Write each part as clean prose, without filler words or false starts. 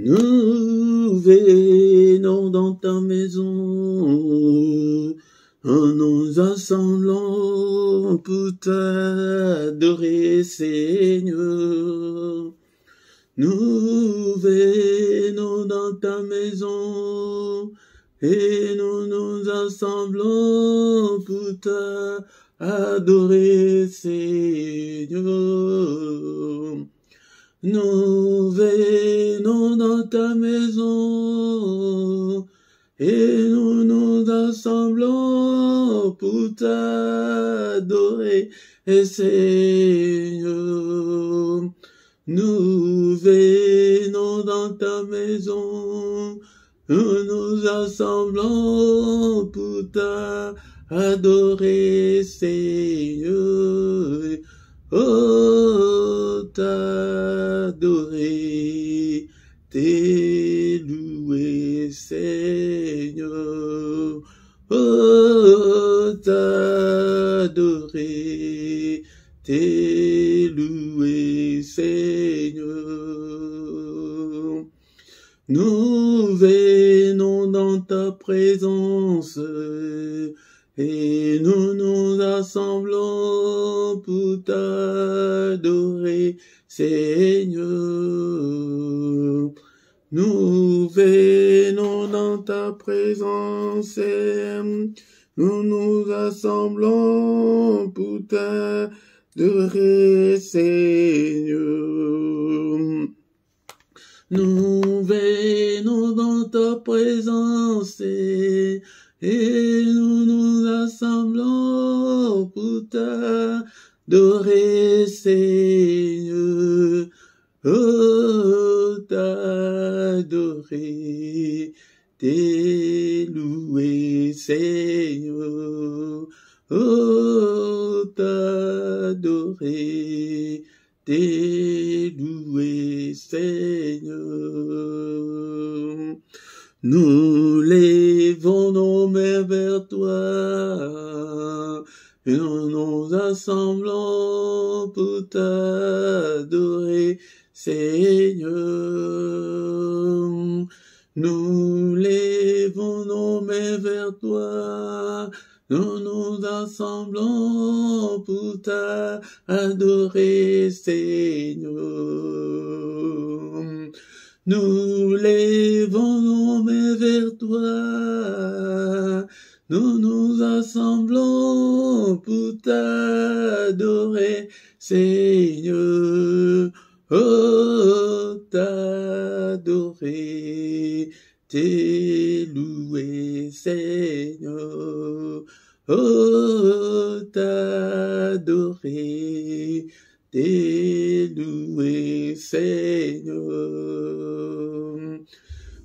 Nous venons dans ta maison, en nous assemblant pour t'adorer, Seigneur. Nous venons dans ta maison, et nous nous assemblons pour t'adorer, Seigneur. Nous venons dans ta maison, et nous nous assemblons pour t'adorer, Seigneur. Nous venons dans ta maison, nous nous assemblons pour t'adorer, Seigneur. Oh, t'adorer, t'élouer, Seigneur. Oh, t'adorer, t'élouer, Seigneur. Nous venons dans ta présence, et nous nous assemblons pour t'adorer, Seigneur. Nous venons dans ta présence, et nous nous assemblons pour t'adorer, Seigneur. Nous venons dans ta présence, et nous nous assemblons pour t'adorer, Seigneur. Oh, t'adorer, t'élouer, Seigneur. Oh, t'adorer, t'élouer, Seigneur. Nous levons nos mains vers toi, et nous nous assemblons pour t'adorer, Seigneur. Nous levons nos mains vers toi, nous nous assemblons pour t'adorer, Seigneur. Nous levons nos mains vers toi, nous nous assemblons pour t'adorer, Seigneur. Oh, t'adorer, t'élouer, Seigneur. Oh, t'adorer, t'élouer, Seigneur.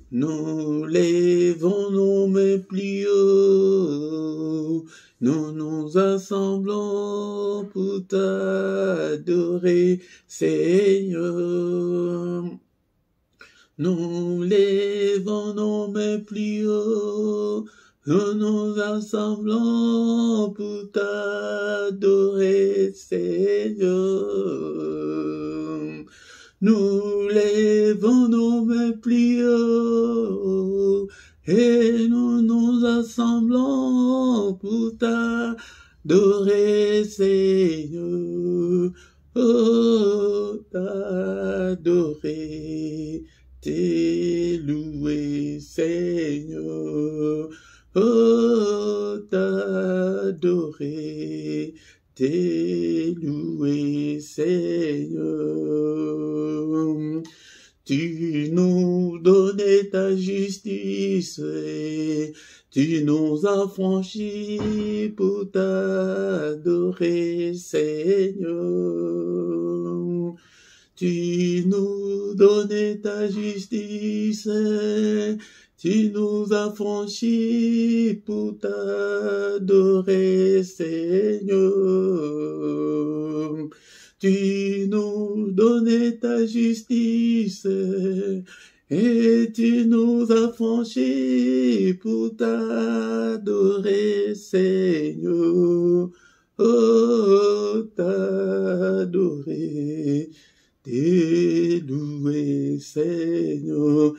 Nous levons nos mains plus haut, nous nous assemblons pour t'adorer, Seigneur. Nous levons nos mains plus haut, nous nous assemblons pour t'adorer, Seigneur. Nous levons nos mains plus haut, et nous nous assemblons pour t'adorer, Seigneur. Oh, t'adorer, t'élouer, Seigneur. Oh, t'adorer, t'élouer, Seigneur. Tu nous donnais ta justice, tu nous as franchis pour t'adorer, Seigneur. Tu nous donnais ta justice, tu nous as franchis pour t'adorer, Seigneur. Tu nous donnais ta justice, et tu nous as franchis pour t'adorer, Seigneur. Oh, t'adorer, t'élouer, Seigneur.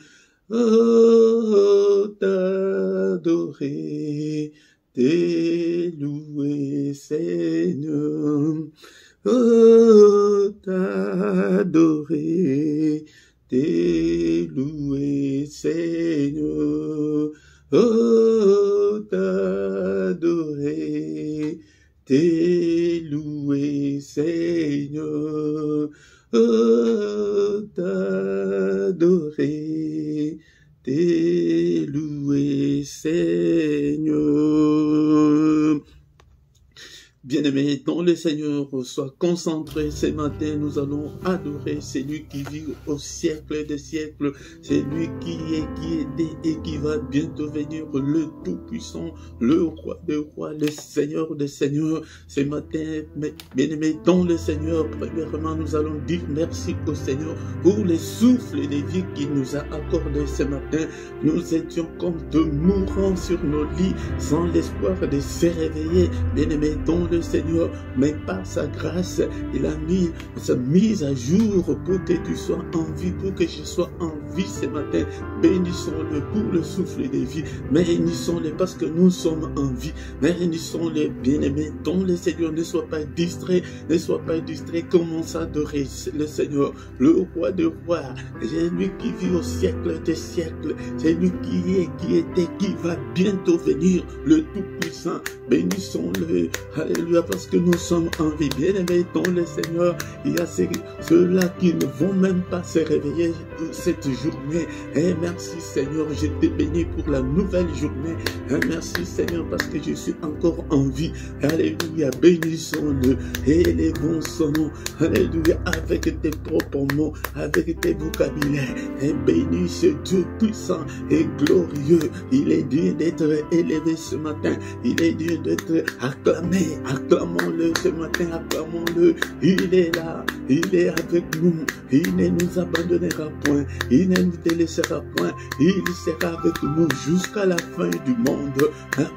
Seigneur. Oh, t'adorer, t'es loué, Seigneur. Oh, t'adorer, t'es loué, Seigneur. Oh, t'adorer, t'es loué, Seigneur. Bien-aimés dans le Seigneur, sois concentré ce matin, nous allons adorer celui qui vit au siècle des siècles, celui qui est, qui était et qui va bientôt venir, le Tout-Puissant, le Roi des Rois, le Seigneur des Seigneurs. Ce matin, bien-aimés dans le Seigneur, premièrement, nous allons dire merci au Seigneur pour les souffles de vie qu'il nous a accordés ce matin. Nous étions comme de mourants sur nos lits, sans l'espoir de se réveiller, bien-aimés dans le Seigneur, mais par sa grâce, il a mis sa mise à jour pour que tu sois en vie, pour que je sois en vie ce matin. Bénissons-le pour le souffle de vie, bénissons-le parce que nous sommes en vie, bénissons-le, bien-aimés dans le Seigneur. Ne sois pas distrait, ne sois pas distrait, commence à adorer le Seigneur, le Roi des rois, c'est lui qui vit au siècle des siècles, c'est lui qui est, qui était, qui va bientôt venir, le Tout-Puissant. Bénissons-le, alléluia, parce que nous sommes en vie. Bien-aimés dans le Seigneur, il y a ceux-là qui ne vont même pas se réveiller cette journée. Et merci Seigneur, je te bénis pour la nouvelle journée. Et merci Seigneur, parce que je suis encore en vie. Alléluia, bénissons-le, élevons son nom. Alléluia, avec tes propres mots, avec tes vocabulaires. Et bénis ce Dieu puissant et glorieux. Il est digne d'être élevé ce matin. Il est digne d'être acclamé. Acclamons-le ce matin, acclamons-le. Il est là, il est avec nous. Il ne nous abandonnera point. Il ne nous délaissera point. Il sera avec nous jusqu'à la fin du monde.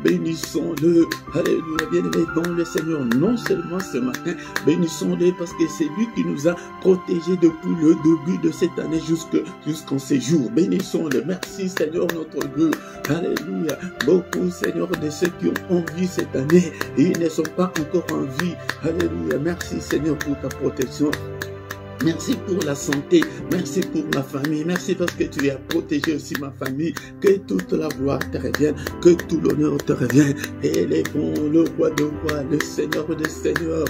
Bénissons-le. Alléluia, bien-aimé dans le Seigneur. Non seulement ce matin, bénissons-le parce que c'est lui qui nous a protégés depuis le début de cette année jusqu'en ces jours. Bénissons-le. Merci Seigneur notre Dieu. Alléluia. Beaucoup Seigneur de ceux qui ont envie cette année, ils ne sont pas encore en vie. Alléluia. Merci Seigneur pour ta protection. Merci pour la santé, merci pour ma famille, merci parce que tu as protégé aussi ma famille, que toute la gloire te revienne, que tout l'honneur te revienne. Élevons le Roi de rois, le Seigneur des seigneurs.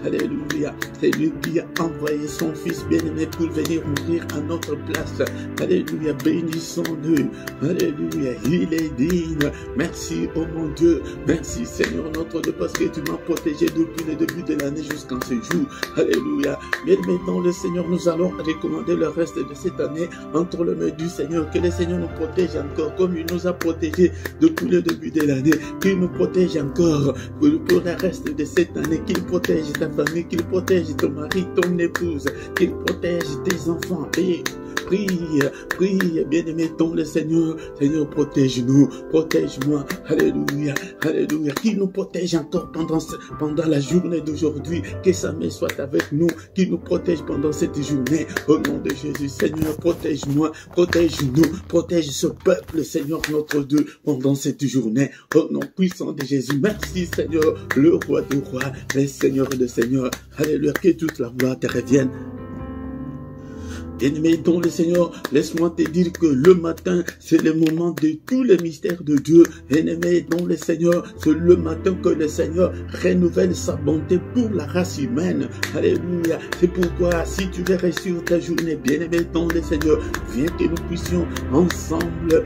Alléluia, c'est lui qui a envoyé son Fils bien-aimé pour venir mourir à notre place. Alléluia, bénissons-le. Alléluia, il est digne. Merci, oh mon Dieu, merci Seigneur notre Dieu, parce que tu m'as protégé depuis le début de l'année jusqu'en ce jour. Alléluia, bien-aimé dans le Seigneur, nous allons recommander le reste de cette année entre les mains du Seigneur. Que le Seigneur nous protège encore comme il nous a protégés depuis le début de l'année. Qu'il nous protège encore pour le reste de cette année. Qu'il protège ta famille, qu'il protège ton mari, ton épouse, qu'il protège tes enfants. Et prie, prie, bien-aimé dans le Seigneur. Seigneur, protège-nous, protège-moi. Alléluia, alléluia. Qu'il nous protège encore pendant la journée d'aujourd'hui. Que sa main soit avec nous. Qu'il nous protège pendant cette journée. Au nom de Jésus, Seigneur, protège-moi, protège-nous, protège ce peuple, Seigneur, notre Dieu, pendant cette journée. Au nom puissant de Jésus, merci, Seigneur, le Roi des rois, le Seigneur des seigneurs. Alléluia, que toute la gloire te revienne. Bien-aimé dans le Seigneur, laisse-moi te dire que le matin, c'est le moment de tous les mystères de Dieu. Bien-aimé dans le Seigneur, c'est le matin que le Seigneur renouvelle sa bonté pour la race humaine. Alléluia. C'est pourquoi, si tu veux réussir ta journée, bien-aimé dans le Seigneur, viens que nous puissions ensemble,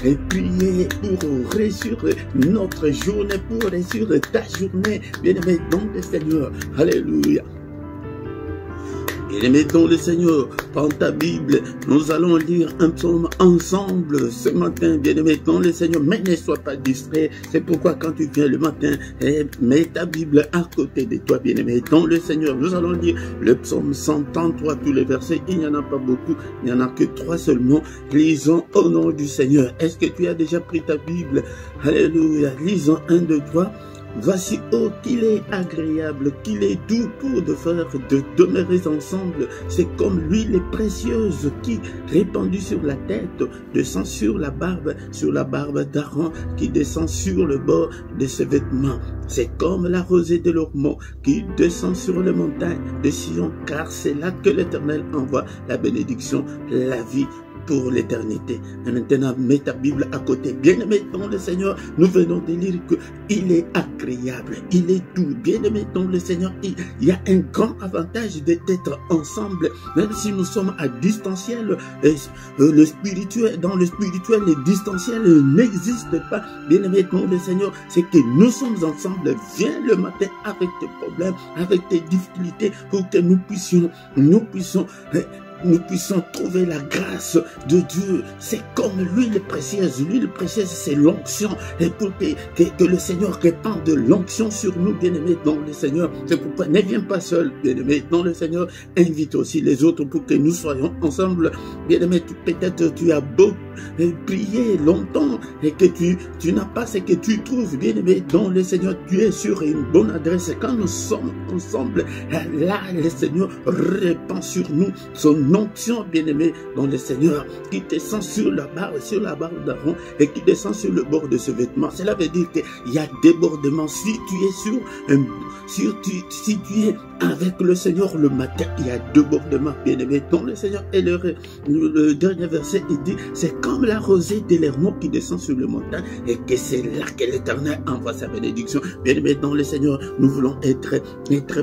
et prier pour réussir notre journée, pour réussir ta journée, bien-aimé dans le Seigneur. Alléluia. Bien-aimé dans le Seigneur, prends ta Bible, nous allons lire un psaume ensemble ce matin, bien-aimé dans le Seigneur, mais ne sois pas distrait. C'est pourquoi quand tu viens le matin, mets ta Bible à côté de toi, bien-aimé dans le Seigneur. Nous allons lire le psaume 133, tous les versets, il n'y en a pas beaucoup, il n'y en a que 3 seulement. Lisons au nom du Seigneur. Est-ce que tu as déjà pris ta Bible? Alléluia, lisons 1, 2, 3. Voici, oh, qu'il est agréable, qu'il est doux pour de faire de demeurer ensemble. C'est comme l'huile précieuse qui, répandue sur la tête, descend sur la barbe d'Aaron, qui descend sur le bord de ses vêtements. C'est comme la rosée de l'Ormont qui descend sur les montagnes de Sion, car c'est là que l'Éternel envoie la bénédiction, la vie pour l'éternité. Et maintenant, mets ta Bible à côté. Bien-aimé dans le Seigneur, nous venons de lire qu'il est agréable, il est doux. Bien-aimé dans le Seigneur, il y a un grand avantage d'être ensemble, même si nous sommes à distanciel. Le spirituel, dans le spirituel, le distanciel n'existe pas. Bien-aimé dans le Seigneur, c'est que nous sommes ensemble. Viens le matin avec tes problèmes, avec tes difficultés, pour que nous puissions trouver la grâce de Dieu. C'est comme l'huile précieuse. L'huile précieuse, c'est l'onction. Et pour que le Seigneur répande de l'onction sur nous, bien-aimés dans le Seigneur. C'est pourquoi ne viens pas seul, bien-aimé dans le Seigneur. Invite aussi les autres pour que nous soyons ensemble. Bien-aimé, peut-être tu as beau prier longtemps et que tu n'as pas ce que tu trouves, bien-aimé dans le Seigneur. Tu es sur une bonne adresse. Quand nous sommes ensemble, là, le Seigneur répand sur nous son onction, bien-aimé dans le Seigneur, qui descend sur la barbe d'Aaron et qui descend sur le bord de ce vêtement. Cela veut dire qu'il y a débordement. Si tu es avec le Seigneur le matin, il y a débordement, bien-aimé dans le Seigneur. Et le dernier verset, il dit, c'est comme la rosée de l'Hermon qui descend sur le montagne et que c'est là que l'Éternel envoie sa bénédiction. Bien-aimé dans le Seigneur, nous voulons être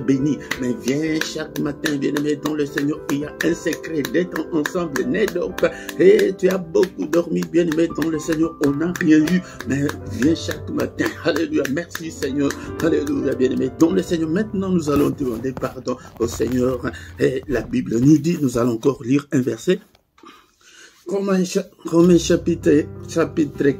bénis. Mais viens chaque matin, bien-aimé dans le Seigneur, il y a un secret d'être ensemble. Ne dors pas. Et tu as beaucoup dormi, bien-aimé dans le Seigneur, on n'a rien eu. Mais viens chaque matin. Alléluia. Merci Seigneur. Alléluia, bien-aimé dans le Seigneur. Maintenant, nous allons demander pardon au Seigneur. Et la Bible nous dit, nous allons encore lire un verset. Romains chapitre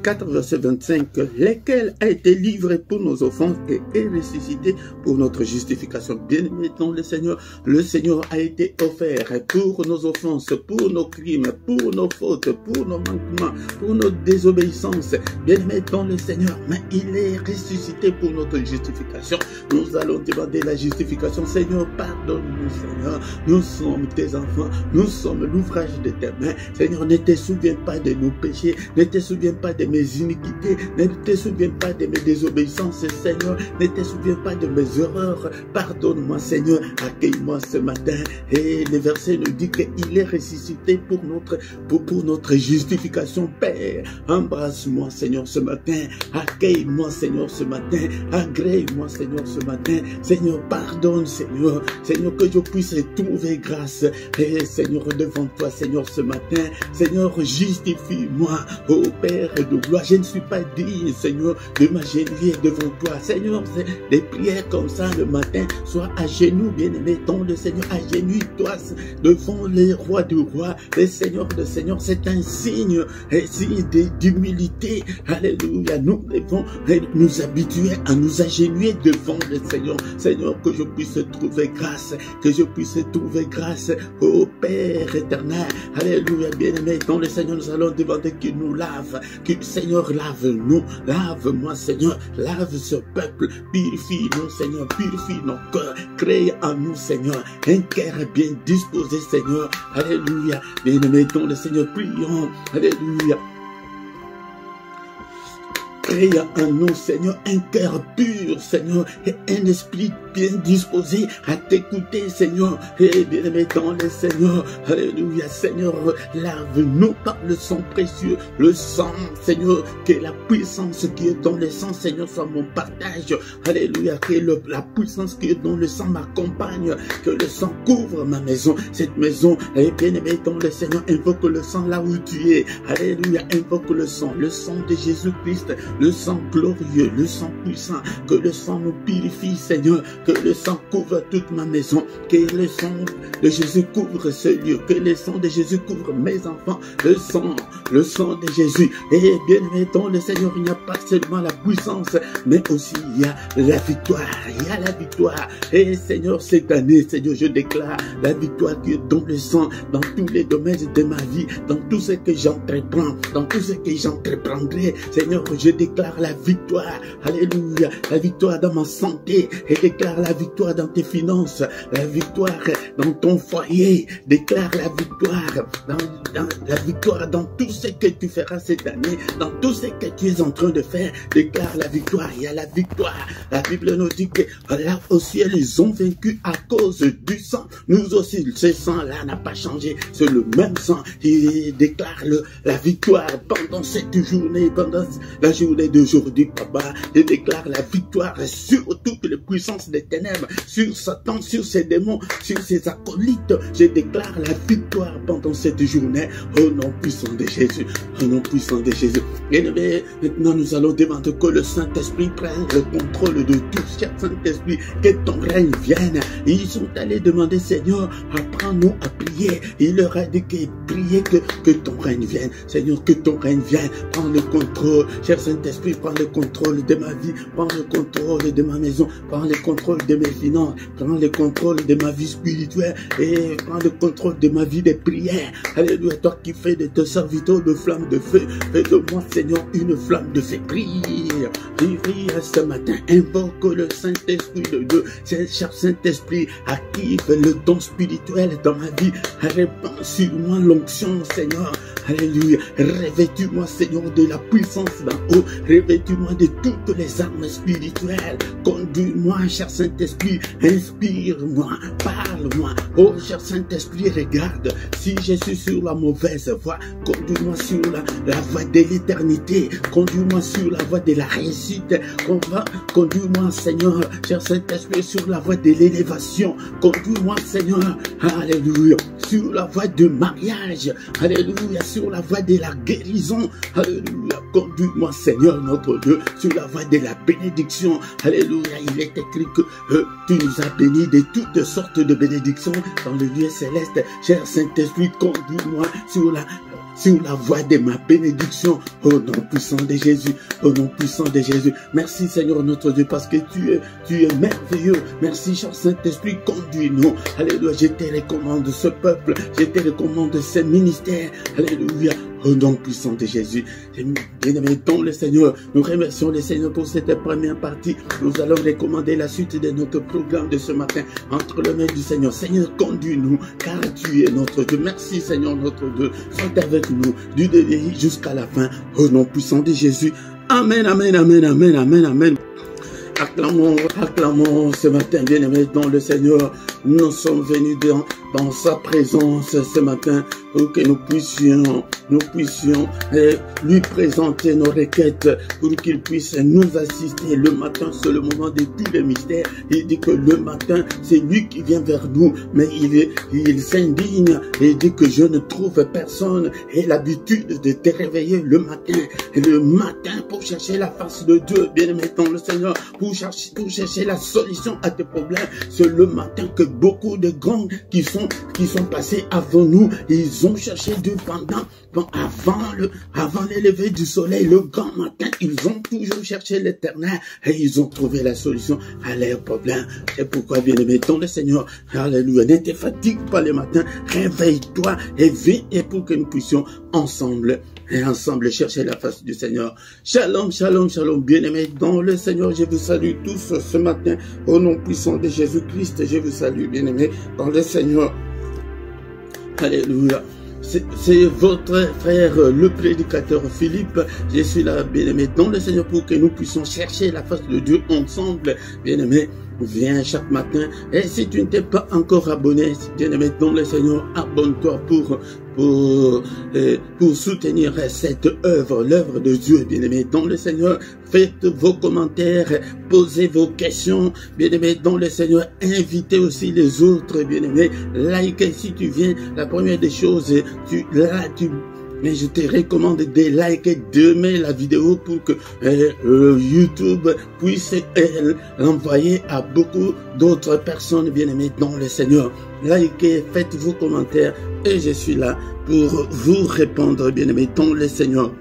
4, verset 25, lequel a été livré pour nos offenses et est ressuscité pour notre justification. Bien-aimé dans le Seigneur a été offert pour nos offenses, pour nos crimes, pour nos fautes, pour nos manquements, pour nos désobéissances. Bien-aimé dans le Seigneur, mais il est ressuscité pour notre justification. Nous allons demander la justification. Seigneur, pardonne-nous, Seigneur. Nous sommes tes enfants, nous sommes l'ouvrage de tes mains. Seigneur, ne te souviens pas de nos péchés, ne te souviens pas de mes iniquités, ne te souviens pas de mes désobéissances, Seigneur, ne te souviens pas de mes erreurs. Pardonne-moi, Seigneur, accueille-moi ce matin. Et le verset nous dit qu'il est ressuscité pour notre justification. Père, embrasse-moi, Seigneur, ce matin. Accueille-moi, Seigneur, ce matin. Agrée-moi, Seigneur, ce matin. Seigneur, pardonne, Seigneur. Seigneur, que je puisse trouver grâce. Et Seigneur, devant toi, Seigneur, ce matin. Seigneur, justifie-moi, ô Père de gloire. Je ne suis pas digne, Seigneur, de m'agenouiller devant toi. Seigneur, des prières comme ça le matin, sois à genoux, bien-aimé, dans le Seigneur. Agenouille-toi devant les rois du roi, les seigneurs de Seigneur. C'est un signe d'humilité. Alléluia. Nous devons nous habituer à nous agenouiller devant le Seigneur. Seigneur, que je puisse trouver grâce, que je puisse trouver grâce, ô Père éternel. Alléluia, bien-aimé, dans le Seigneur, nous allons demander qu'il nous lave, que Seigneur, lave-nous, lave-moi, Seigneur, lave ce peuple, purifie-nous, Seigneur, purifie nos cœurs, crée en nous, Seigneur, un cœur bien disposé, Seigneur. Alléluia, bien-aimé, dans le Seigneur, prions, alléluia. Crée en nous, Seigneur, un cœur pur, Seigneur, et un esprit bien disposé à t'écouter, Seigneur. Et bien-aimé dans le Seigneur, alléluia, Seigneur, lave-nous par le sang précieux, le sang, Seigneur, que la puissance qui est dans le sang, Seigneur, soit mon partage. Alléluia, que la puissance qui est dans le sang m'accompagne, que le sang couvre ma maison, cette maison. Et bien-aimé dans le Seigneur, invoque le sang là où tu es. Alléluia, invoque le sang de Jésus-Christ, le sang glorieux, le sang puissant, que le sang nous purifie, Seigneur. que le sang couvre toute ma maison, que le sang de Jésus couvre ce lieu, que le sang de Jésus couvre mes enfants, le sang de Jésus. Et bien aimé dans le Seigneur, il n'y a pas seulement la puissance, mais aussi il y a la victoire, il y a la victoire. Et Seigneur, cette année, Seigneur, je déclare la victoire qui est dans le sang, dans tous les domaines de ma vie, dans tout ce que j'entreprends, dans tout ce que j'entreprendrai. Seigneur, je déclare la victoire, alléluia, la victoire dans ma santé, et déclare la victoire dans tes finances, la victoire dans ton foyer, déclare la victoire dans la victoire dans tout ce que tu feras cette année, dans tout ce que tu es en train de faire, déclare la victoire. Il y a la victoire. La Bible nous dit que là au ciel, ils ont vaincu à cause du sang. Nous aussi, ce sang-là n'a pas changé. C'est le même sang. Il déclare la victoire pendant cette journée, pendant la journée d'aujourd'hui, papa. Il déclare la victoire sur toutes les puissances des ténèbres, sur Satan, sur ses démons, sur ses acolytes. Je déclare la victoire pendant cette journée au nom puissant de Jésus. Au nom puissant de Jésus. Et maintenant, nous allons demander que le Saint-Esprit prenne le contrôle de tout. Cher Saint-Esprit, que ton règne vienne. Ils sont allés demander, Seigneur, apprends-nous à prier. Il leur a dit que prier que ton règne vienne. Seigneur, que ton règne vienne. Prends le contrôle. Cher Saint-Esprit, prends le contrôle de ma vie. Prends le contrôle de ma maison. Prends le contrôle de mes finances. Prends le contrôle de ma vie spirituelle. Et prends le contrôle de ma vie de prière. Alléluia, toi qui fais de tes serviteurs de flammes de feu. Fais de moi, Seigneur, une flamme de feu. Prie. Prie ce matin. Invoque le Saint-Esprit de Dieu. Cher Saint-Esprit, active le don spirituel dans ma vie. Répands sur moi l'onction, Seigneur. Alléluia. Revêtis-moi, Seigneur, de la puissance d'en haut. Revêtis-moi de toutes les armes spirituelles. Conduis-moi, cher Saint-Esprit. Inspire-moi. Parle-moi. Oh, cher Saint-Esprit, regarde. Si je suis sur la mauvaise voie, conduis-moi sur la voie de l'éternité. Conduis-moi sur la voie de la réussite. Conduis-moi, Seigneur, cher Saint-Esprit, sur la voie de l'élévation. Conduis-moi, Seigneur, alléluia, sur la voie du mariage. Alléluia, sur la voie de la guérison. Alléluia, conduis-moi, Seigneur, notre Dieu, sur la voie de la bénédiction. Alléluia, il est écrit que tu nous as bénis de toutes sortes de bénédictions dans le lieu céleste. Cher Saint-Esprit, conduis-moi sur la voie de ma bénédiction, au nom puissant de Jésus, au nom puissant de Jésus. Merci Seigneur notre Dieu, parce que tu es merveilleux. Merci cher Saint-Esprit, conduis-nous. Alléluia, je te recommande ce peuple, je te recommande ce ministère. Alléluia, au nom puissant de Jésus. Bien-aimés dans le Seigneur, nous remercions le Seigneur pour cette première partie. Nous allons recommander la suite de notre programme de ce matin entre les mains du Seigneur. Seigneur, conduis-nous, car tu es notre Dieu. Merci Seigneur notre Dieu. Sois avec nous du début jusqu'à la fin, au nom puissant de Jésus. Amen, amen, amen, amen, amen, amen. Acclamons ce matin, bien-aimés dans le Seigneur. Nous sommes venus dans sa présence ce matin pour que nous puissions lui présenter nos requêtes, pour qu'il puisse nous assister. Le matin, c'est le moment de tous les mystères. Il dit que le matin, c'est lui qui vient vers nous, mais il s'indigne et dit que je ne trouve personne. Et l'habitude de te réveiller le matin pour chercher la face de Dieu, bien-aimé dans le Seigneur, pour chercher la solution à tes problèmes. C'est le matin que beaucoup de grands qui sont passés avant nous, ils ont cherché Dieu avant le lever du soleil, le grand matin, ils ont toujours cherché l'Éternel et ils ont trouvé la solution à leurs problèmes. C'est pourquoi, bien-aimé dans le Seigneur, alléluia, ne te fatigue pas le matin, réveille-toi et viens, et pour que nous puissions ensemble chercher la face du Seigneur. Shalom, shalom, shalom, bien-aimés dans le Seigneur, je vous salue tous ce matin au nom puissant de Jésus-Christ. Je vous salue, bien-aimés dans le Seigneur. Alléluia. C'est votre frère, le prédicateur Philippe. Je suis là, bien-aimé dans le Seigneur, pour que nous puissions chercher la face de Dieu ensemble, bien-aimé. Viens chaque matin. Et si tu ne t'es pas encore abonné, bien-aimé dans le Seigneur, abonne-toi pour soutenir cette œuvre, l'œuvre de Dieu, bien-aimé dans le Seigneur. Faites vos commentaires, posez vos questions, bien-aimé dans le Seigneur. Invitez aussi les autres, bien-aimé. Like si tu viens. La première des choses, mais je te recommande de liker demain la vidéo pour que YouTube puisse l'envoyer à beaucoup d'autres personnes bien-aimées dans le Seigneur. Likez, faites vos commentaires et je suis là pour vous répondre, bien-aimés dans le Seigneur.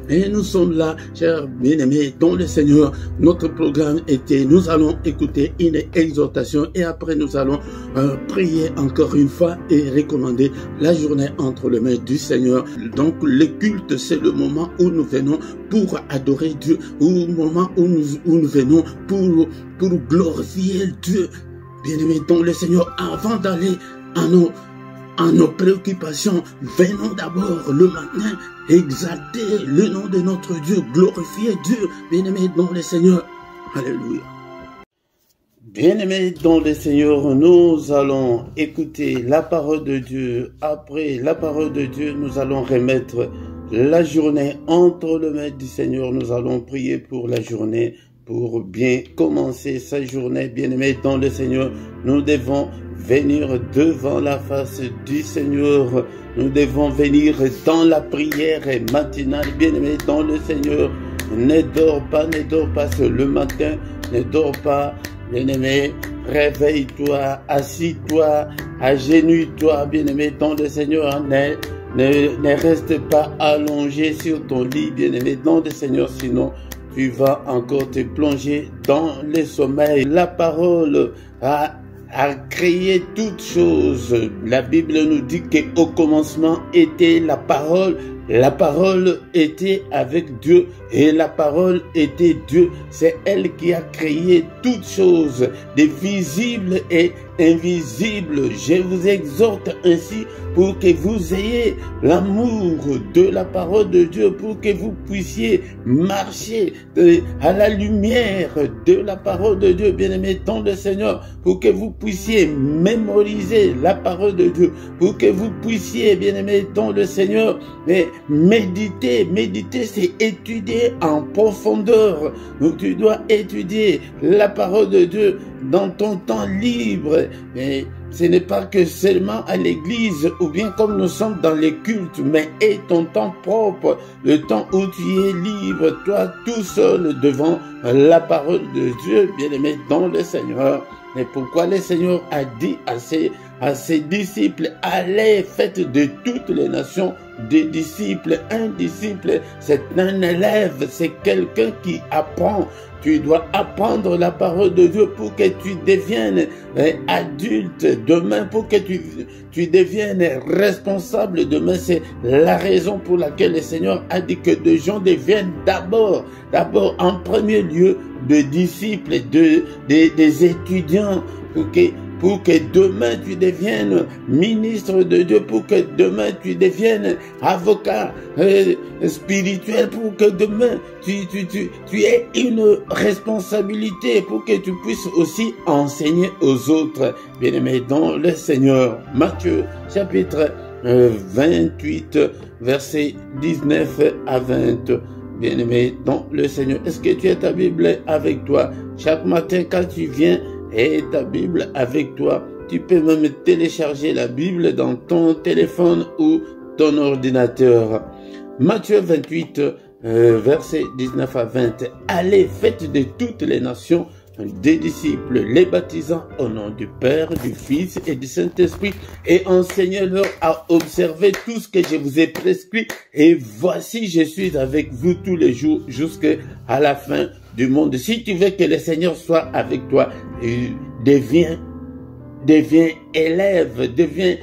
Et nous sommes là, chers bien-aimés, dans le Seigneur. Notre programme était, nous allons écouter une exhortation et après nous allons prier encore une fois et recommander la journée entre les mains du Seigneur. Donc le culte, c'est le moment où nous venons pour adorer Dieu, ou le moment où nous venons pour glorifier Dieu. Bien-aimés dans le Seigneur, avant d'aller à nos préoccupations, venons d'abord le matin exalter le nom de notre Dieu, glorifier Dieu, bien-aimés dans le Seigneur. Alléluia. Bien-aimés dans le Seigneur, nous allons écouter la parole de Dieu. Après la parole de Dieu, nous allons remettre la journée entre les mains du Seigneur. Nous allons prier pour la journée, pour bien commencer sa journée. Bien-aimés dans le Seigneur, nous devons venir devant la face du Seigneur. Nous devons venir dans la prière matinale. Bien-aimés dans le Seigneur, ne dors pas sur le matin, ne dors pas. Bien-aimé, réveille-toi, assis-toi, agenouille-toi, bien-aimé dans le Seigneur. Ne reste pas allongé sur ton lit, bien-aimé dans le Seigneur, sinon tu vas encore te plonger dans le sommeil. La parole a créé toutes choses. La Bible nous dit qu'au commencement était la parole. La parole était avec Dieu et la parole était Dieu. C'est elle qui a créé toutes choses, des visibles et invisibles. Je vous exhorte ainsi pour que vous ayez l'amour de la parole de Dieu, pour que vous puissiez marcher à la lumière de la parole de Dieu, bien-aimés dans le Seigneur, pour que vous puissiez mémoriser la parole de Dieu, pour que vous puissiez, bien-aimés dans le Seigneur, mais méditer, c'est étudier en profondeur. Donc tu dois étudier la parole de Dieu dans ton temps libre. Mais ce n'est pas que seulement à l'église ou bien comme nous sommes dans les cultes, mais et ton temps propre, le temps où tu es libre, toi tout seul devant la parole de Dieu, bien-aimé dans le Seigneur. Et pourquoi le Seigneur a dit à ses disciples, allez, faites de toutes les nations des disciples. Un disciple, c'est un élève, c'est quelqu'un qui apprend. Tu dois apprendre la parole de Dieu pour que tu deviennes adulte demain, pour que tu deviennes responsable demain. C'est la raison pour laquelle le Seigneur a dit que des gens deviennent d'abord en premier lieu de disciples, des étudiants, pour que demain tu deviennes ministre de Dieu, pour que demain tu deviennes avocat spirituel, pour que demain tu aies une responsabilité, pour que tu puisses aussi enseigner aux autres. Bien-aimés dans le Seigneur, Matthieu chapitre 28, versets 19 à 20. Bien-aimé dans le Seigneur, est-ce que tu as ta Bible avec toi? Chaque matin quand tu viens, et ta Bible avec toi. Tu peux même télécharger la Bible dans ton téléphone ou ton ordinateur. Matthieu 28, versets 19 à 20. Allez, faites de toutes les nations des disciples, les baptisant au nom du Père, du Fils et du Saint-Esprit, et enseignez-leur à observer tout ce que je vous ai prescrit. Et voici, je suis avec vous tous les jours jusqu'à la fin du monde. Si tu veux que le Seigneur soit avec toi, deviens élève, deviens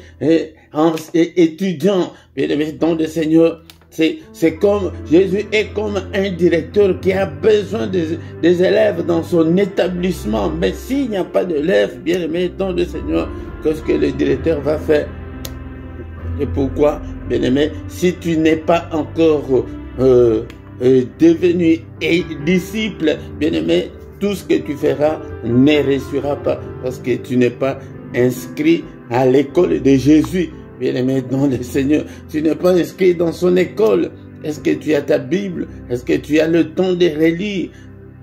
étudiant, bien-aimé dans le Seigneur. C'est comme, Jésus est comme un directeur qui a besoin des élèves dans son établissement. Mais s'il n'y a pas d'élèves, bien-aimé dans le Seigneur, qu'est-ce que le directeur va faire? Et pourquoi, bien-aimé, si tu n'es pas encore devenu disciple, bien-aimé, tout ce que tu feras ne réussira pas parce que tu n'es pas inscrit à l'école de Jésus. Bien-aimé dans le Seigneur, tu n'es pas inscrit dans son école. Est-ce que tu as ta Bible? Est-ce que tu as le temps de relire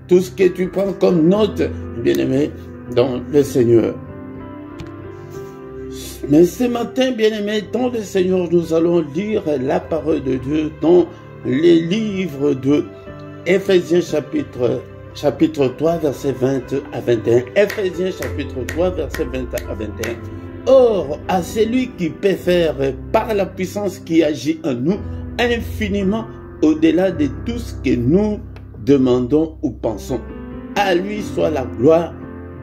tout ce que tu prends comme note, bien-aimé dans le Seigneur? Mais ce matin, bien-aimés, dans le Seigneur, nous allons lire la parole de Dieu dans les livres de Éphésiens chapitre 3, verset 20 à 21. Éphésiens chapitre 3, verset 20 à 21. Or, à celui qui peut faire par la puissance qui agit en nous, infiniment au-delà de tout ce que nous demandons ou pensons. À lui soit la gloire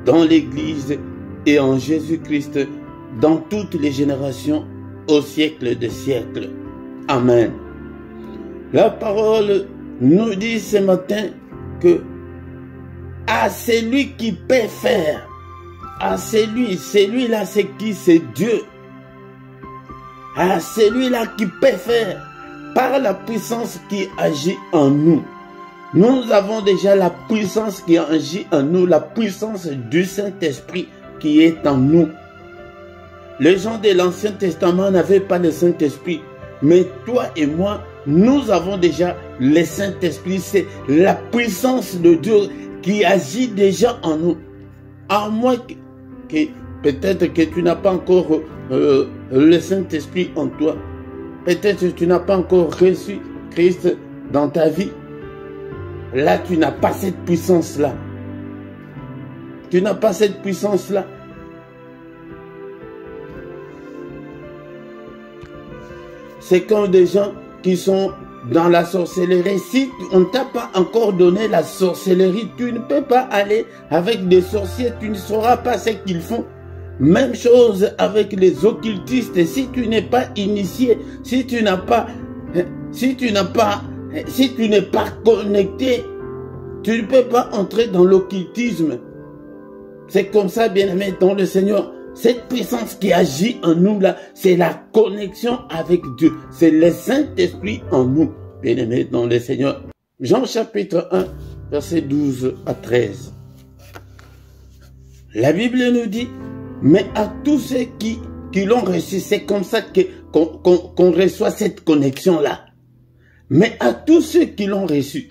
dans l'Église et en Jésus-Christ, dans toutes les générations, au siècle des siècles. Amen. La parole nous dit ce matin que à celui qui peut faire, à celui-là c'est qui? C'est Dieu. À celui-là qui peut faire, par la puissance qui agit en nous. Nous avons déjà la puissance qui agit en nous, la puissance du Saint-Esprit qui est en nous. Les gens de l'Ancien Testament n'avaient pas le Saint-Esprit, mais toi et moi, nous avons déjà le Saint-Esprit. C'est la puissance de Dieu qui agit déjà en nous. À moins que peut-être que tu n'as pas encore le Saint-Esprit en toi. Peut-être que tu n'as pas encore reçu Christ dans ta vie. Là, tu n'as pas cette puissance-là. Tu n'as pas cette puissance-là. C'est comme des gens qui sont dans la sorcellerie. Si on ne t'a pas encore donné la sorcellerie, tu ne peux pas aller avec des sorciers. Tu ne sauras pas ce qu'ils font. Même chose avec les occultistes. Si tu n'es pas initié, si tu n'es pas connecté, tu ne peux pas entrer dans l'occultisme. C'est comme ça, bien-aimé, dans le Seigneur. Cette puissance qui agit en nous, là, c'est la connexion avec Dieu. C'est le Saint-Esprit en nous, bien-aimé, dans le Seigneur. Jean chapitre 1, verset 12 à 13. La Bible nous dit, mais à tous ceux qui l'ont reçu, c'est comme ça qu'on reçoit cette connexion-là. Mais à tous ceux qui l'ont reçu,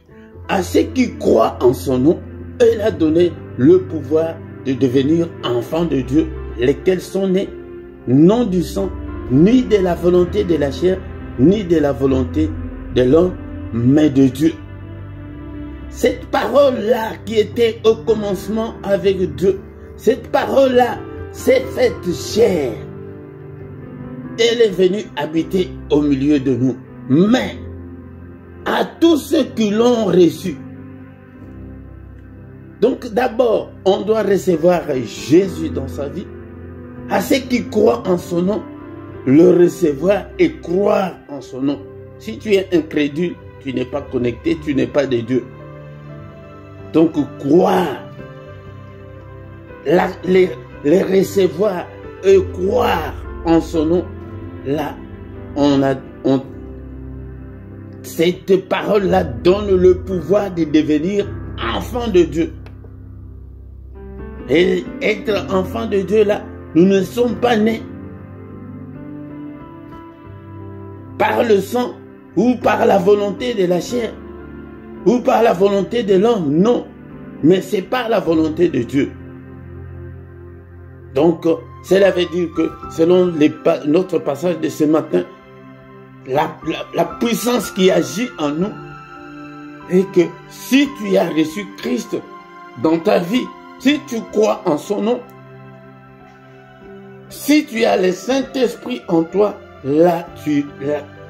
à ceux qui croient en son nom, il a donné le pouvoir de devenir enfants de Dieu, lesquels sont nés non du sang, ni de la volonté de la chair, ni de la volonté de l'homme, mais de Dieu. Cette parole-là qui était au commencement avec Dieu, cette parole-là s'est faite chair. Elle est venue habiter au milieu de nous. Mais à tous ceux qui l'ont reçu. Donc d'abord, on doit recevoir Jésus dans sa vie. À ceux qui croient en son nom, le recevoir et croire en son nom. Si tu es incrédule, tu n'es pas connecté, tu n'es pas de Dieu. Donc croire, les recevoir et croire en son nom, là, cette parole-là donne le pouvoir de devenir enfant de Dieu. Et être enfant de Dieu, là, nous ne sommes pas nés par le sang ou par la volonté de la chair ou par la volonté de l'homme. Non, mais c'est par la volonté de Dieu. Donc, cela veut dire que selon notre passage de ce matin, la puissance qui agit en nous est que si tu as reçu Christ dans ta vie, si tu crois en son nom, si tu as le Saint-Esprit en toi, là,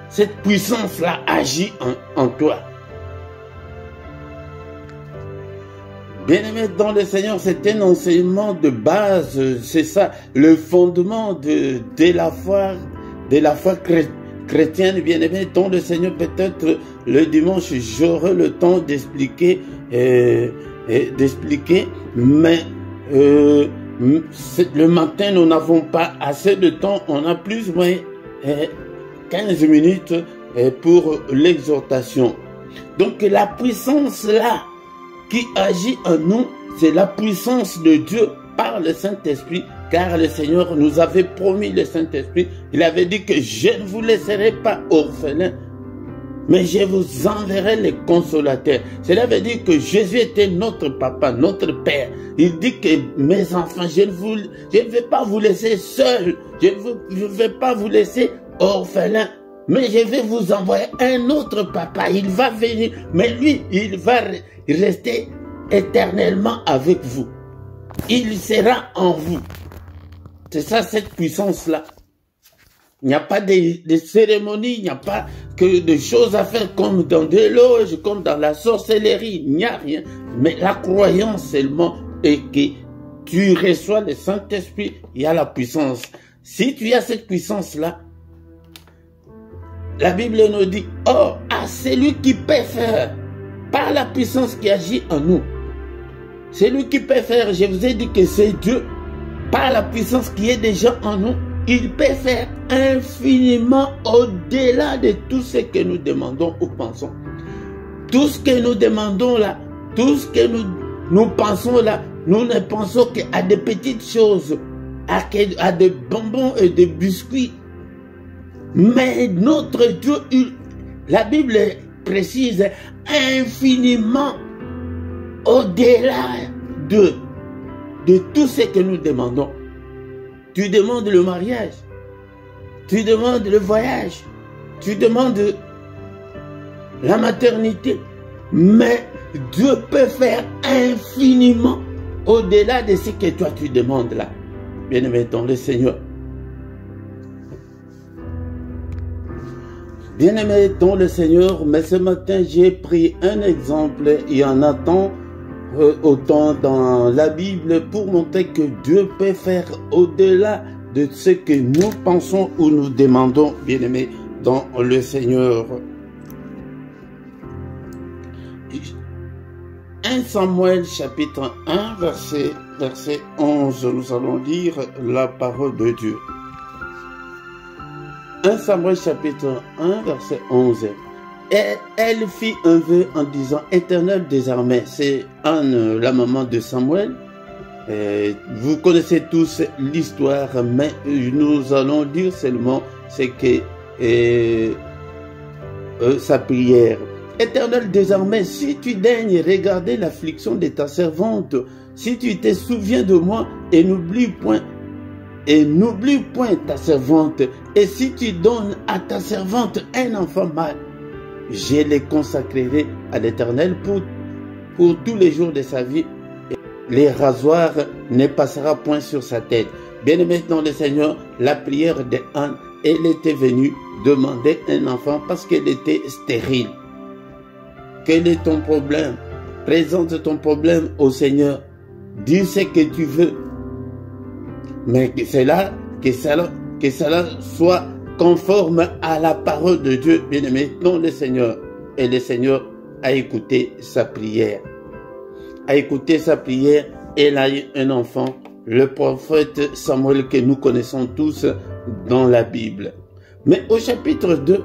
cette puissance-là agit en toi. Bien-aimés dans le Seigneur, c'est un enseignement de base, c'est ça, le fondement de la foi chrétienne. Bien-aimés dans le Seigneur, peut-être le dimanche, j'aurai le temps d'expliquer, mais le matin, nous n'avons pas assez de temps, on a plus ou moins 15 minutes pour l'exhortation. Donc la puissance là, qui agit en nous, c'est la puissance de Dieu par le Saint-Esprit, car le Seigneur nous avait promis le Saint-Esprit. Il avait dit que je ne vous laisserai pas orphelins, mais je vous enverrai les consolateurs. Cela veut dire que Jésus était notre papa, notre père. Il dit que mes enfants, je ne vais pas vous laisser seuls, je ne vais pas vous laisser orphelins, mais je vais vous envoyer un autre papa. Il va venir, mais lui, il va rester éternellement avec vous. Il sera en vous. C'est ça, cette puissance-là. Il n'y a pas de cérémonies, il n'y a pas que de choses à faire comme dans des loges, comme dans la sorcellerie. Il n'y a rien. Mais la croyance seulement est que tu reçois le Saint-Esprit, il y a la puissance. Si tu as cette puissance-là, la Bible nous dit, oh, à celui qui peut faire, par la puissance qui agit en nous. Celui qui peut faire, je vous ai dit que c'est Dieu, par la puissance qui est déjà en nous, il peut faire infiniment au-delà de tout ce que nous demandons ou pensons. Tout ce que nous demandons là, tout ce que nous pensons là, nous ne pensons qu'à des petites choses, à des bonbons et des biscuits. Mais notre Dieu, la Bible précise, infiniment au-delà de tout ce que nous demandons. Tu demandes le mariage, tu demandes le voyage, tu demandes la maternité, mais Dieu peut faire infiniment au-delà de ce que toi tu demandes là. Bien-aimé dans le Seigneur. Bien-aimé dans le Seigneur, mais ce matin j'ai pris un exemple, il y en a tant autant dans la Bible pour montrer que Dieu peut faire au-delà de ce que nous pensons ou nous demandons, bien-aimés dans le Seigneur. 1 Samuel chapitre 1 verset 11, nous allons lire la parole de Dieu. 1 Samuel chapitre 1 verset 11. Et elle fit un vœu en disant, Éternel des armées, c'est Anne, la maman de Samuel. Vous connaissez tous l'histoire, mais nous allons dire seulement ce que sa prière. Éternel des armées, si tu daignes regarder l'affliction de ta servante, si tu te souviens de moi et n'oublie point ta servante, et si tu donnes à ta servante un enfant mâle, je les consacrerai à l'Éternel pour tous les jours de sa vie. Les rasoirs ne passera point sur sa tête. Bien-aimé dans le Seigneur, la prière de Anne, elle était venue demander un enfant parce qu'elle était stérile. Quel est ton problème? Présente ton problème au Seigneur. Dis ce que tu veux. Mais que cela soit conforme à la parole de Dieu, bien-aimé, dans le Seigneur. Et le Seigneur a écouté sa prière. A écouté sa prière, elle a eu un enfant, le prophète Samuel que nous connaissons tous dans la Bible. Mais au chapitre 2,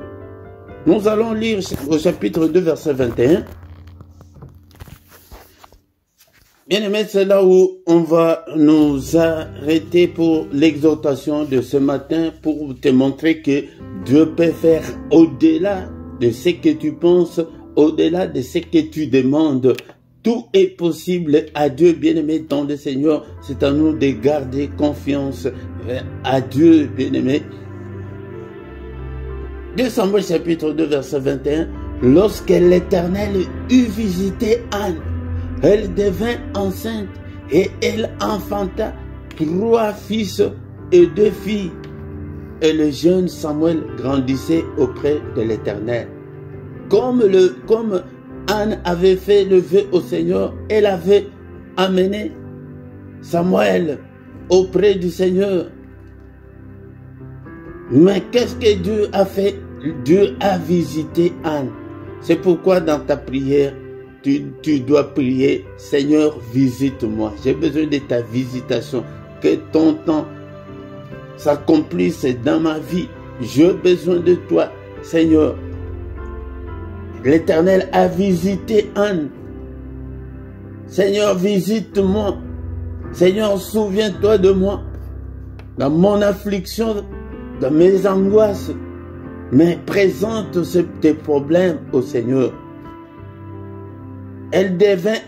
nous allons lire au chapitre 2, verset 21. Bien-aimé, c'est là où on va nous arrêter pour l'exhortation de ce matin pour te montrer que Dieu peut faire au-delà de ce que tu penses, au-delà de ce que tu demandes. Tout est possible à Dieu, bien-aimé dans le Seigneur. C'est à nous de garder confiance à Dieu, bien-aimé. 2 Samuel chapitre 2, verset 21. Lorsque l'Éternel eut visité Anne, elle devint enceinte et elle enfanta 3 fils et 2 filles. Et le jeune Samuel grandissait auprès de l'Éternel. Comme Anne avait fait le vœu au Seigneur, elle avait amené Samuel auprès du Seigneur. Mais qu'est-ce que Dieu a fait? Dieu a visité Anne. C'est pourquoi dans ta prière, tu dois prier, Seigneur, visite-moi. J'ai besoin de ta visitation. Que ton temps s'accomplisse dans ma vie. J'ai besoin de toi, Seigneur. L'Éternel a visité Anne. Seigneur, visite-moi. Seigneur, souviens-toi de moi. Dans mon affliction, dans mes angoisses. mais présente tes problèmes au Seigneur. Elle devint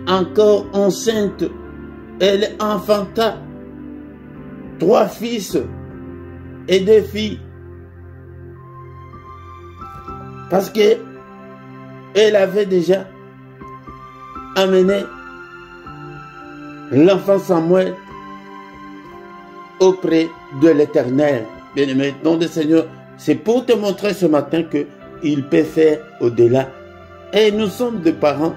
encore enceinte. Elle enfanta 3 fils et 2 filles. Parce que elle avait déjà amené l'enfant Samuel auprès de l'Éternel. Bien-aimé, nom du Seigneur, c'est pour te montrer ce matin qu'il peut faire au-delà. Et nous sommes des parents.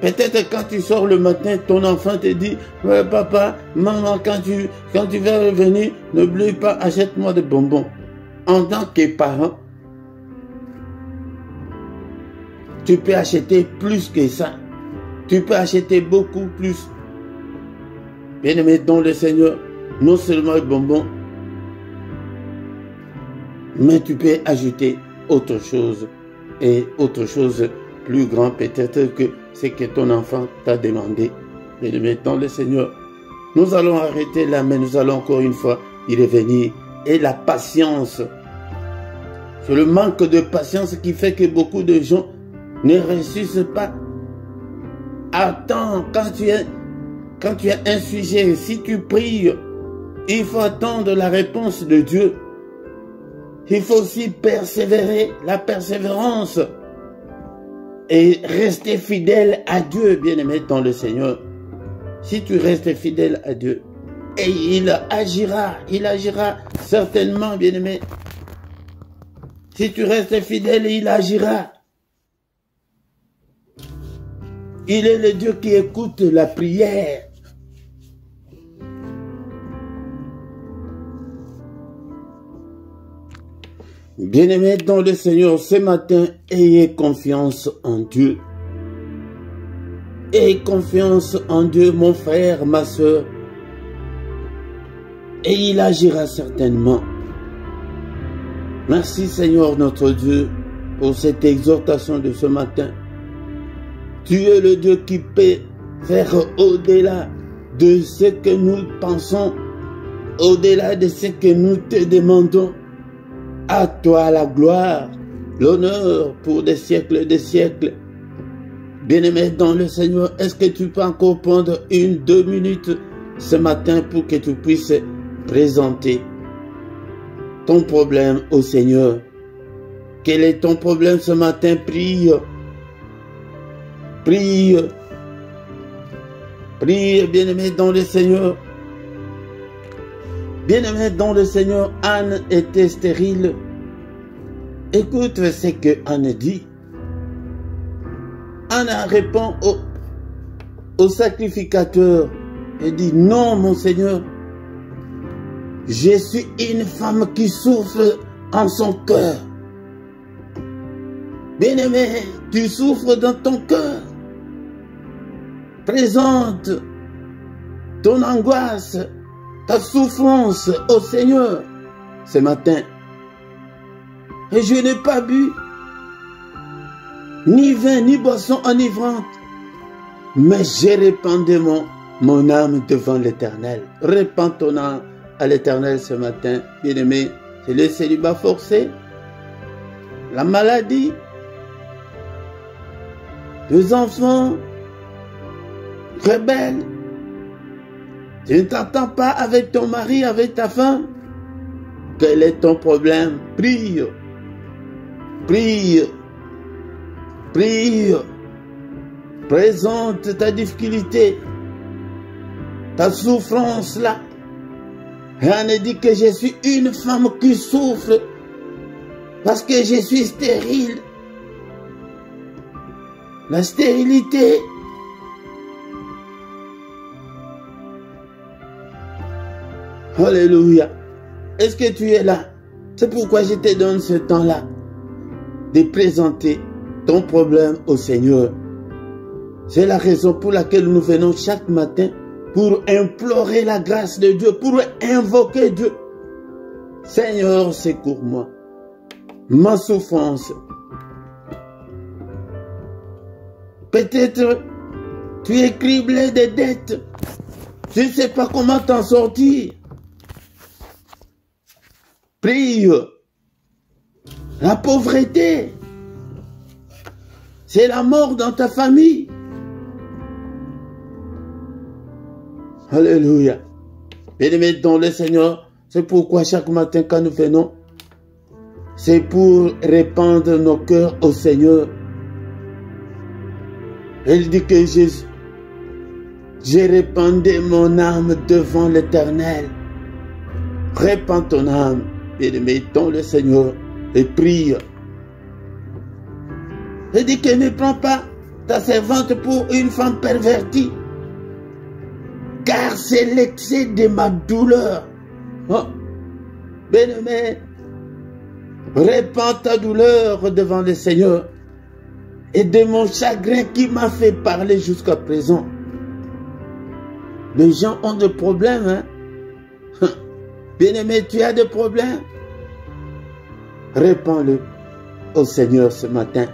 Peut-être quand tu sors le matin, ton enfant te dit, ouais, papa, maman, quand tu vas revenir, n'oublie pas, achète-moi des bonbons. En tant que parent, tu peux acheter plus que ça. Tu peux acheter beaucoup plus. Bien-aimé dans le Seigneur, non seulement les bonbons, mais tu peux ajouter autre chose. Et autre chose plus grand peut-être que ce que ton enfant t'a demandé. Bien-aimé dans le Seigneur, nous allons arrêter là, mais nous allons encore une fois y revenir. Et la patience. C'est le manque de patience qui fait que beaucoup de gens ne réussissent pas. Attends, quand tu as un sujet, si tu pries, il faut attendre la réponse de Dieu. Il faut aussi persévérer, la persévérance. Et rester fidèle à Dieu, bien-aimé dans le Seigneur. Si tu restes fidèle à Dieu, et il agira certainement, bien-aimé. Si tu restes fidèle, il agira. Il est le Dieu qui écoute la prière. Bien-aimés dans le Seigneur, ce matin, ayez confiance en Dieu. Ayez confiance en Dieu, mon frère, ma soeur. Et il agira certainement. Merci Seigneur notre Dieu pour cette exhortation de ce matin. Tu es le Dieu qui peut faire au-delà de ce que nous pensons, au-delà de ce que nous te demandons. À toi la gloire, l'honneur pour des siècles et des siècles. Bien-aimé dans le Seigneur, est-ce que tu peux encore prendre 1-2 minutes ce matin pour que tu puisses présenter ton problème au Seigneur? Quel est ton problème ce matin? Prie. Prie. Prie, bien-aimé dans le Seigneur. Bien-aimé dans le Seigneur, Anne était stérile. Écoute ce que Anne dit. Anne répond au sacrificateur et dit, non mon Seigneur, je suis une femme qui souffre en son cœur. Bien-aimé, tu souffres dans ton cœur. Présente ton angoisse, ta souffrance au Seigneur ce matin. Et je n'ai pas bu ni vin ni boisson enivrante, mais j'ai répandu mon âme devant l'Éternel. Répands ton âme à l'Éternel ce matin, bien-aimé. C'est le célibat forcé, la maladie, les enfants rebelles. Tu ne t'entends pas avec ton mari, avec ta femme. Quel est ton problème? Prie. Prie. Prie. Présente ta difficulté, ta souffrance là. Anne dit que je suis une femme qui souffre parce que je suis stérile. La stérilité. Alléluia. Est-ce que tu es là? C'est pourquoi je te donne ce temps-là de présenter ton problème au Seigneur. C'est la raison pour laquelle nous venons chaque matin pour implorer la grâce de Dieu, pour invoquer Dieu. Seigneur, secours-moi. Ma souffrance. Peut-être tu es criblé de dettes. Tu ne sais pas comment t'en sortir. Prie. la pauvreté, c'est la mort dans ta famille. Alléluia. Bien-aimés dans le Seigneur, c'est pourquoi chaque matin quand nous venons, c'est pour répandre nos cœurs au Seigneur. Il dit que j'ai répandu mon âme devant l'Éternel. Répands ton âme, bien-aimé dans le Seigneur, et prie. Il dit que ne prends pas ta servante pour une femme pervertie, car c'est l'excès de ma douleur. Oh, bien-aimé, répands ta douleur devant le Seigneur et de mon chagrin qui m'a fait parler jusqu'à présent. Les gens ont des problèmes, hein? Bien-aimé, tu as des problèmes. Répands-le au Seigneur ce matin.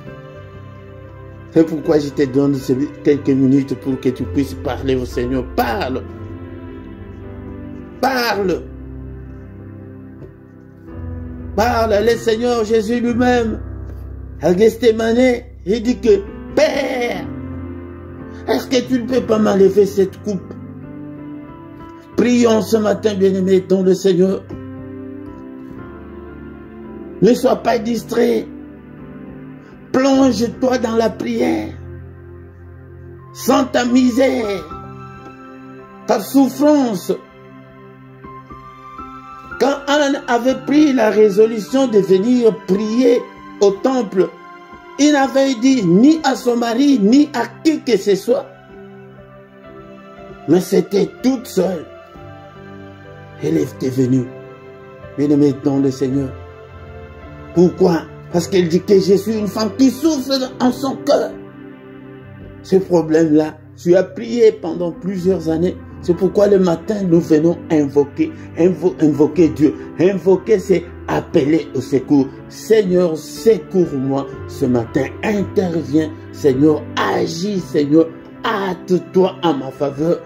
C'est pourquoi je te donne quelques minutes pour que tu puisses parler au Seigneur. Parle. Parle. Parle. Le Seigneur Jésus lui-même, à Gethsémani, il dit que, Père, est-ce que tu ne peux pas m'enlever cette coupe? Prions ce matin, bien-aimé, dans le Seigneur. Ne sois pas distrait. Plonge-toi dans la prière. Sans ta misère, ta souffrance. Quand Anne avait pris la résolution de venir prier au temple, il n'avait dit ni à son mari, ni à qui que ce soit. Mais c'était toute seule. Elle était venue. Bien-aimé dans le Seigneur. Pourquoi? Parce qu'elle dit que je suis une femme qui souffre en son cœur. Ce problème-là, tu as prié pendant plusieurs années. C'est pourquoi le matin, nous venons invoquer Dieu. Invoquer, c'est appeler au secours. Seigneur, secours-moi ce matin. Interviens, Seigneur. Agis, Seigneur. Hâte-toi à ma faveur.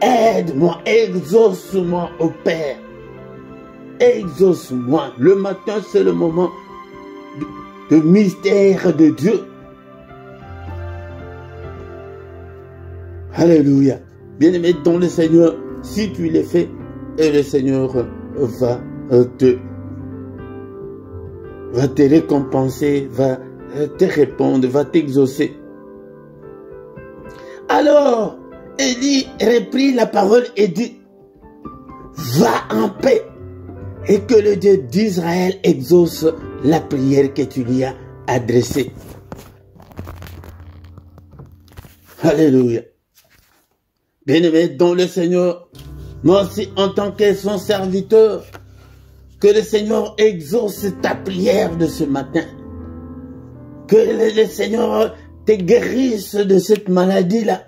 Aide-moi, exauce-moi au Père. Exauce-moi. Le matin, c'est le moment de mystère de Dieu. Alléluia. Bien-aimé dans le Seigneur, si tu le fais, et le Seigneur va te récompenser, va te répondre, va t'exaucer. Alors, Élie reprit la parole et dit, va en paix et que le Dieu d'Israël exauce la prière que tu lui as adressée. Alléluia. Bien-aimé dans le Seigneur, moi aussi en tant que son serviteur, que le Seigneur exauce ta prière de ce matin. Que le Seigneur te guérisse de cette maladie-là.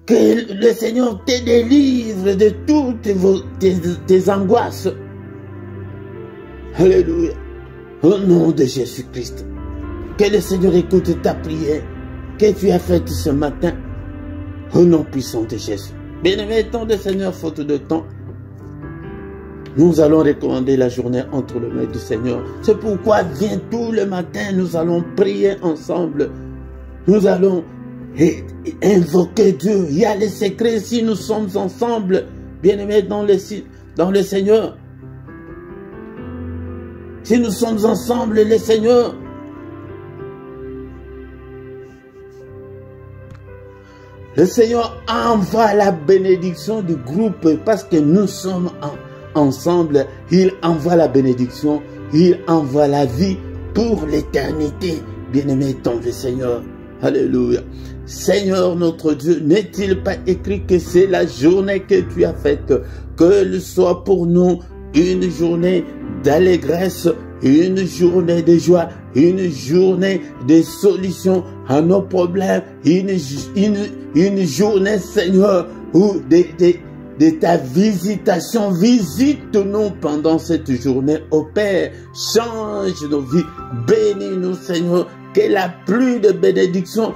Que le Seigneur te délivre de toutes tes angoisses. Alléluia. Au nom de Jésus-Christ. Que le Seigneur écoute ta prière que tu as faite ce matin. Au nom puissant de Jésus. Bien-aimé, tant de Seigneur, faute de temps, nous allons recommander la journée entre les mains du Seigneur. C'est pourquoi viens tout le matin, nous allons prier ensemble. Nous allons invoquer Dieu. Il y a les secrets si nous sommes ensemble, bien-aimés dans le Seigneur. Si nous sommes ensemble, le Seigneur, le Seigneur envoie la bénédiction du groupe parce que nous sommes ensemble. Il envoie la bénédiction, il envoie la vie pour l'éternité. Bien-aimé dans le Seigneur. Alléluia. Seigneur notre Dieu, n'est-il pas écrit que c'est la journée que tu as faite, qu'elle soit pour nous une journée d'allégresse, une journée de joie, une journée de solution à nos problèmes, une journée, Seigneur, où de ta visitation. Visite-nous pendant cette journée, ô Père. Change nos vies. Bénis-nous, Seigneur. Que la pluie de bénédiction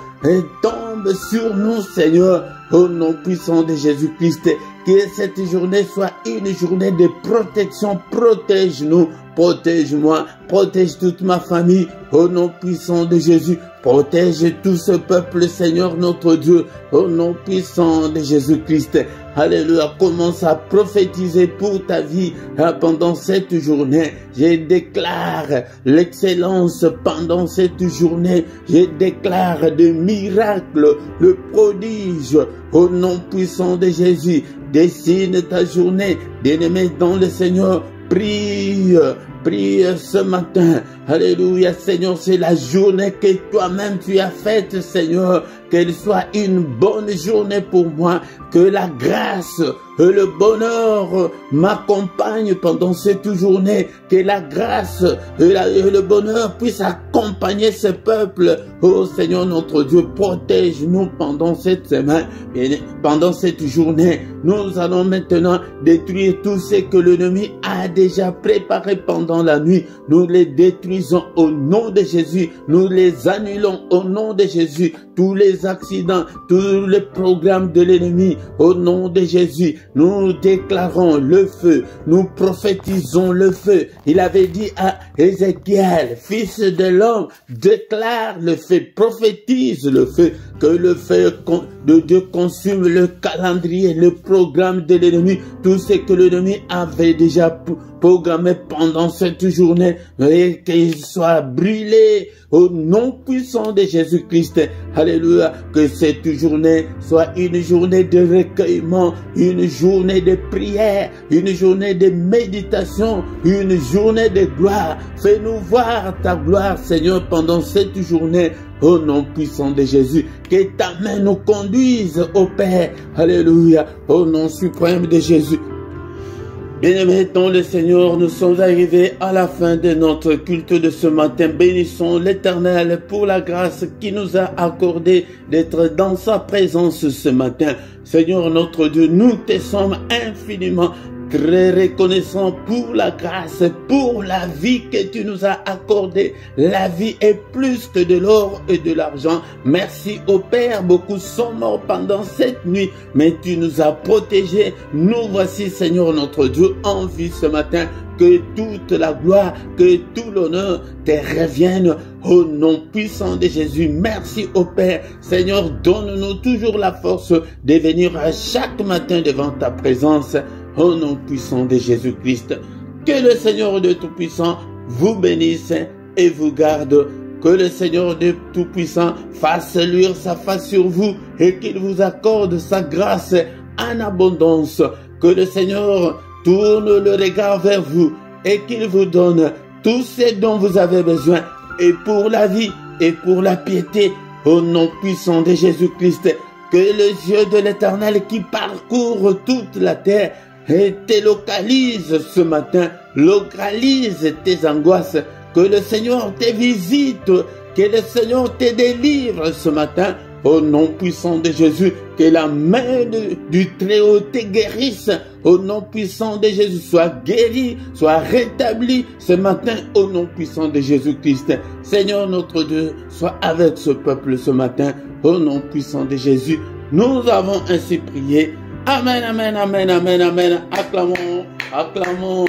tombe sur nous, Seigneur. au nom puissant de Jésus-Christ. Que cette journée soit une journée de protection. Protège-nous, protège-moi, protège toute ma famille, au nom puissant de Jésus. Protège tout ce peuple, Seigneur notre Dieu, au nom puissant de Jésus-Christ. Alléluia, commence à prophétiser pour ta vie pendant cette journée. Je déclare l'excellence pendant cette journée. Je déclare des miracles, le prodige, au nom puissant de Jésus. Dessine ta journée, bien-aimé dans le Seigneur. Prie, prie ce matin. Alléluia, Seigneur, c'est la journée que toi-même tu as faite, Seigneur. Qu'elle soit une bonne journée pour moi. Que la grâce et le bonheur m'accompagnent pendant cette journée. Que la grâce et le bonheur puissent accompagner ce peuple. Oh Seigneur notre Dieu, protège-nous pendant cette semaine, pendant cette journée. Nous allons maintenant détruire tout ce que l'ennemi a déjà préparé pendant la nuit. Nous les détruisons au nom de Jésus. Nous les annulons au nom de Jésus. Tous les accidents, tous les programmes de l'ennemi, au nom de Jésus, nous déclarons le feu, nous prophétisons le feu. Il avait dit à Ézéchiel, fils de l'homme, déclare le feu, prophétise le feu, que le feu de Dieu consume le calendrier, le programme de l'ennemi, tout ce que l'ennemi avait déjà programmé pendant cette journée, et qu'il soit brûlé au nom puissant de Jésus-Christ. Alléluia, que cette journée soit une journée de recueillement, une journée de prière, une journée de méditation, une journée de gloire. Fais-nous voir ta gloire, Seigneur, pendant cette journée. Au nom puissant de Jésus, que ta main nous conduise au Père. Alléluia, au nom suprême de Jésus. Bien-aimés dans le Seigneur, nous sommes arrivés à la fin de notre culte de ce matin. Bénissons l'Éternel pour la grâce qu'il nous a accordée d'être dans sa présence ce matin. Seigneur notre Dieu, nous te sommes infiniment très reconnaissant pour la grâce, pour la vie que tu nous as accordée. La vie est plus que de l'or et de l'argent. Merci au Père, beaucoup sont morts pendant cette nuit, mais tu nous as protégés. Nous voici, Seigneur notre Dieu, en vie ce matin. Que toute la gloire, que tout l'honneur te revienne au nom puissant de Jésus. Merci au Père. Seigneur, donne-nous toujours la force de venir chaque matin devant ta présence. Au nom puissant de Jésus-Christ, que le Seigneur de Tout-Puissant vous bénisse et vous garde. Que le Seigneur de Tout-Puissant fasse luire sa face sur vous et qu'il vous accorde sa grâce en abondance. Que le Seigneur tourne le regard vers vous et qu'il vous donne tout ce dont vous avez besoin, et pour la vie et pour la piété, au nom puissant de Jésus-Christ. Que les yeux de l'Éternel qui parcourent toute la terre et te localise ce matin, localise tes angoisses, que le Seigneur te visite, que le Seigneur te délivre ce matin, au nom puissant de Jésus, que la main du Très-Haut te guérisse, au nom puissant de Jésus, soit guéri, soit rétabli ce matin, au nom puissant de Jésus-Christ. Seigneur notre Dieu, sois avec ce peuple ce matin, au nom puissant de Jésus. Nous avons ainsi prié. Amen, amen, amen, amen, amen. Acclamons, acclamons.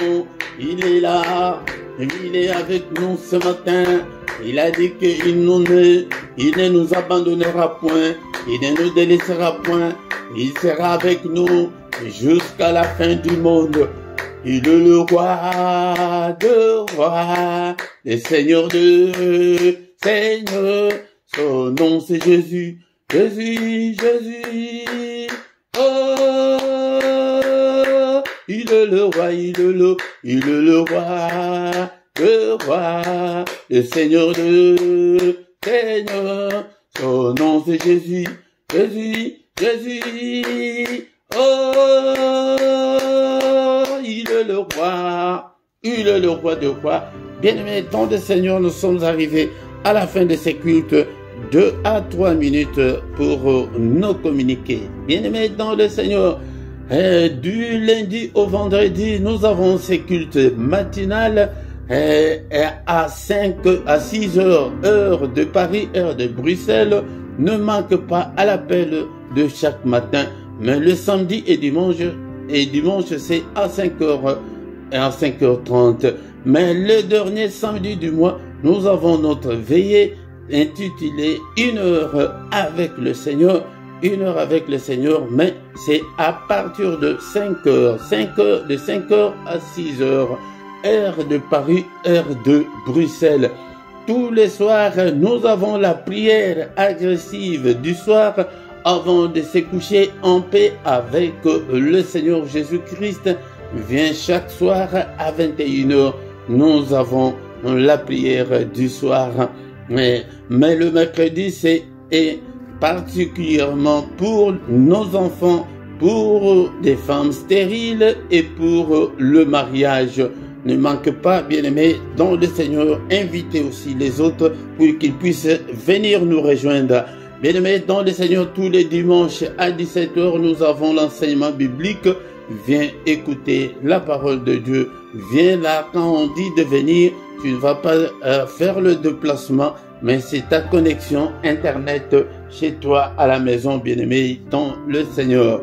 Il est là. Il est avec nous ce matin. Il a dit qu'il ne nous abandonnera point. Il ne nous délaissera point. Il sera avec nous jusqu'à la fin du monde. Il est le roi de rois, le Seigneur de Seigneur. Son nom c'est Jésus. Jésus, Jésus. Oh, il est le roi, il est le roi, le Seigneur de Seigneur. Son nom c'est Jésus, Jésus, Jésus. Oh, il est le roi de rois. Bien-aimés, dans le Seigneur, nous sommes arrivés à la fin de ces cultes. 2 à 3 minutes pour nous communiquer. Bien-aimés dans le Seigneur, du lundi au vendredi, nous avons ces cultes matinales à 6 heures, heure de Paris, heure de Bruxelles. Ne manque pas à l'appel de chaque matin. Mais le samedi et dimanche c'est à 5h et à 5h30. Mais le dernier samedi du mois, nous avons notre veillée intitulée 1 heure avec le Seigneur. 1 heure avec le Seigneur, mais c'est à partir de 5h. De 5h à 6h. Heure de Paris, heure de Bruxelles. Tous les soirs, nous avons la prière agressive du soir avant de se coucher en paix avec le Seigneur Jésus-Christ. Vient chaque soir à 21h. Nous avons la prière du soir. Mais le mercredi, c'est particulièrement pour nos enfants, pour des femmes stériles et pour le mariage. Ne manque pas, bien-aimés, dans le Seigneur, invitez aussi les autres pour qu'ils puissent venir nous rejoindre. Bien-aimés, dans le Seigneur, tous les dimanches à 17h, nous avons l'enseignement biblique. Viens écouter la parole de Dieu. Viens là, quand on dit de venir, tu ne vas pas faire le déplacement, mais c'est ta connexion Internet chez toi à la maison, bien-aimé, dans le Seigneur.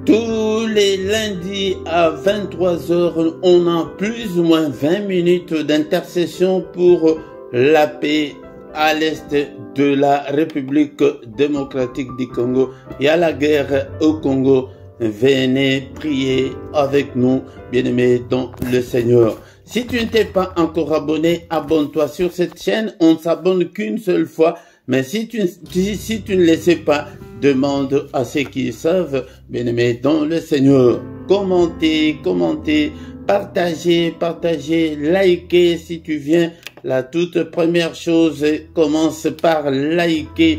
Tous les lundis à 23h, on a plus ou moins 20 minutes d'intercession pour la paix à l'est de la République démocratique du Congo. Il y a la guerre au Congo. Venez prier avec nous, bien-aimés dans le Seigneur. Si tu ne t'es pas encore abonné, abonne-toi sur cette chaîne. On ne s'abonne qu'une seule fois. Mais si tu ne le sais pas, demande à ceux qui savent, bien-aimés dans le Seigneur. Commentez, partagez, likez si tu viens. La toute première chose, commence par liker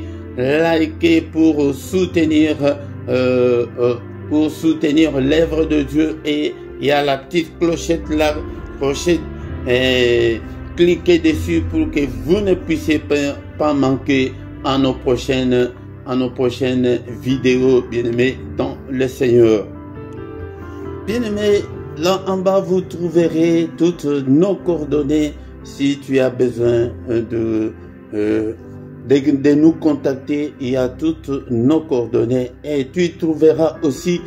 pour soutenir l'œuvre de Dieu. Et il y a la petite clochette là, cliquez dessus pour que vous ne puissiez pas manquer à nos prochaines vidéos, bien-aimés dans le Seigneur. Bien-aimés, là en bas vous trouverez toutes nos coordonnées si tu as besoin de nous contacter. Il y a toutes nos coordonnées et tu trouveras aussi,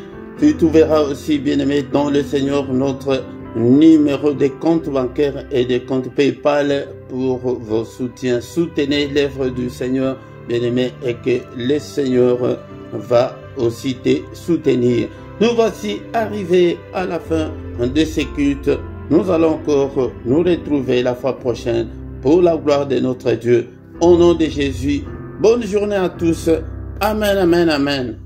bien-aimé dans le Seigneur, notre numéro de compte bancaire et de compte PayPal pour vos soutiens. Soutenez l'œuvre du Seigneur, bien-aimé, et que le Seigneur va aussi te soutenir. Nous voici arrivés à la fin de ce culte. Nous allons encore nous retrouver la fois prochaine pour la gloire de notre Dieu. Au nom de Jésus, bonne journée à tous. Amen, amen, amen.